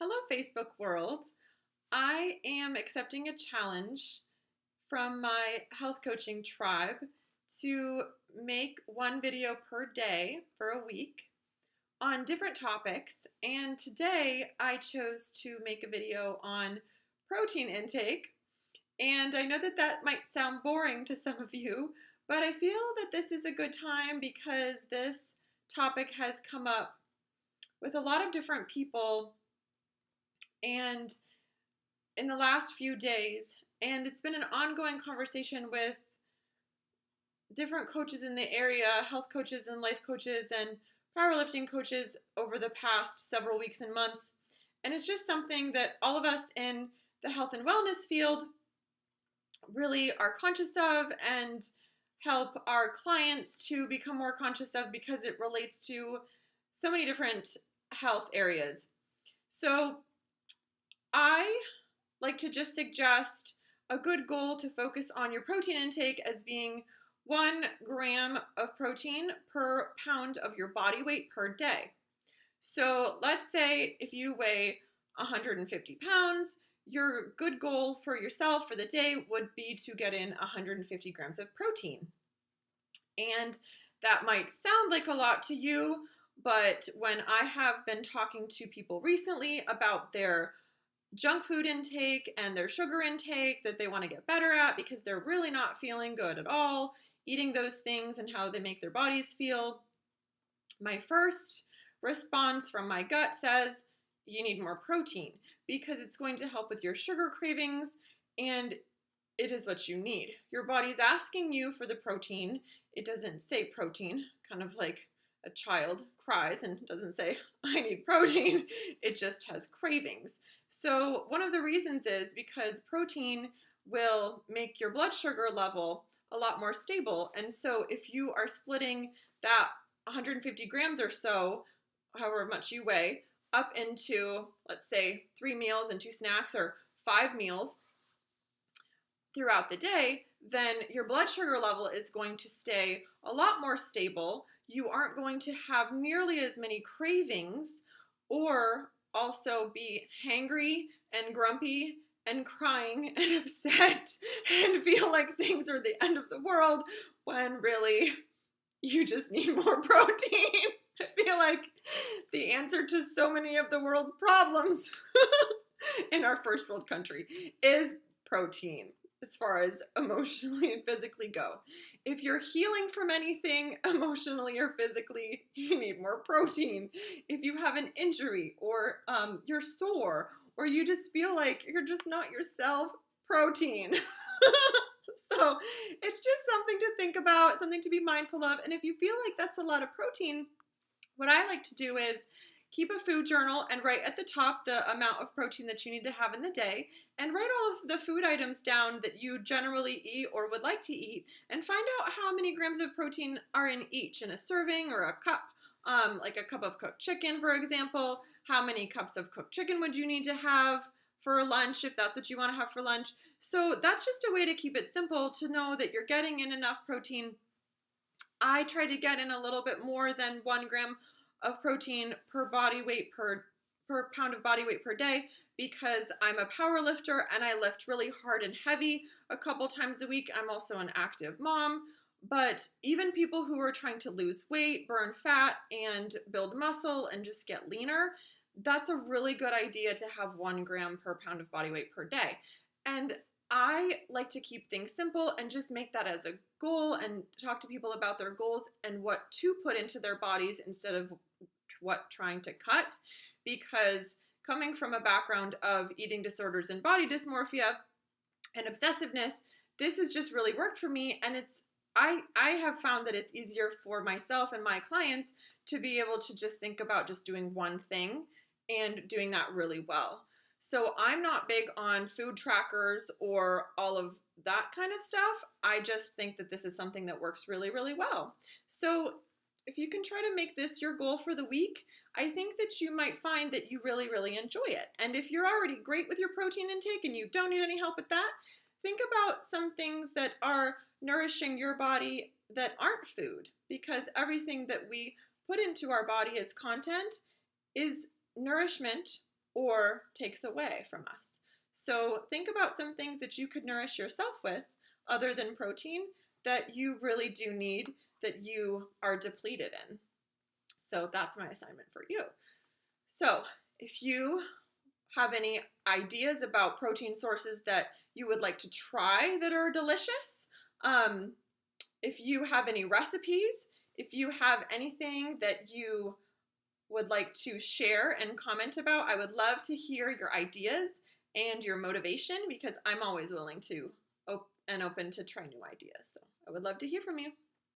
Hello, Facebook world. I am accepting a challenge from my health coaching tribe to make one video per day for a week on different topics. And today I chose to make a video on protein intake. And I know that that might sound boring to some of you, but I feel that this is a good time because this topic has come up with a lot of different people and in the last few days, and it's been an ongoing conversation with different coaches in the area, health coaches and life coaches and powerlifting coaches over the past several weeks and months. And it's just something that all of us in the health and wellness field really are conscious of and help our clients to become more conscious of because it relates to so many different health areas. So I like to just suggest a good goal to focus on your protein intake as being 1 gram of protein per pound of your body weight per day. So let's say if you weigh 150 pounds, your good goal for yourself for the day would be to get in 150 grams of protein. And that might sound like a lot to you, but when I have been talking to people recently about their junk food intake and their sugar intake that they want to get better at because they're really not feeling good at all, eating those things and how they make their bodies feel, my first response from my gut says, you need more protein because it's going to help with your sugar cravings and it is what you need. Your body's asking you for the protein. It doesn't say protein, kind of like a child cries and doesn't say, I need protein. It just has cravings. So one of the reasons is because protein will make your blood sugar level a lot more stable. And so if you are splitting that 150 grams or so, however much you weigh, up into, let's say, 3 meals and 2 snacks or 5 meals throughout the day, then your blood sugar level is going to stay a lot more stable. You aren't going to have nearly as many cravings or also be hangry and grumpy and crying and upset and feel like things are the end of the world when really you just need more protein. I feel like the answer to so many of the world's problems in our first world country is protein as far as emotionally and physically go. If you're healing from anything emotionally or physically, you need more protein. If you have an injury or you're sore or you just feel like you're just not yourself, protein. So it's just something to think about, something to be mindful of. And if you feel like that's a lot of protein, what I like to do is keep a food journal and write at the top the amount of protein that you need to have in the day and write all of the food items down that you generally eat or would like to eat and find out how many grams of protein are in each in a serving or a cup, like a cup of cooked chicken, for example. How many cups of cooked chicken would you need to have for lunch if that's what you want to have for lunch? So that's just a way to keep it simple to know that you're getting in enough protein. I try to get in a little bit more than 1 gram of protein per body weight per pound of body weight per day because I'm a power lifter and I lift really hard and heavy a couple times a week. I'm also an active mom, but even people who are trying to lose weight, burn fat, and build muscle and just get leaner, that's a really good idea to have 1 gram per pound of body weight per day. And I like to keep things simple and just make that as a goal and talk to people about their goals and what to put into their bodies instead of what trying to cut, because coming from a background of eating disorders and body dysmorphia and obsessiveness, this has just really worked for me, and I have found that it's easier for myself and my clients to be able to just think about just doing one thing and doing that really well. So I'm not big on food trackers or all of that kind of stuff. I just think that this is something that works really, really well. So if you can try to make this your goal for the week, I think that you might find that you really, really enjoy it. And if you're already great with your protein intake and you don't need any help with that, think about some things that are nourishing your body that aren't food, because everything that we put into our body as content is nourishment or takes away from us. So think about some things that you could nourish yourself with other than protein that you really do need, that you are depleted in. So that's my assignment for you. So if you have any ideas about protein sources that you would like to try that are delicious, if you have any recipes, if you have anything that you would like to share and comment about, I would love to hear your ideas and your motivation, because I'm always willing to and open to try new ideas. So I would love to hear from you.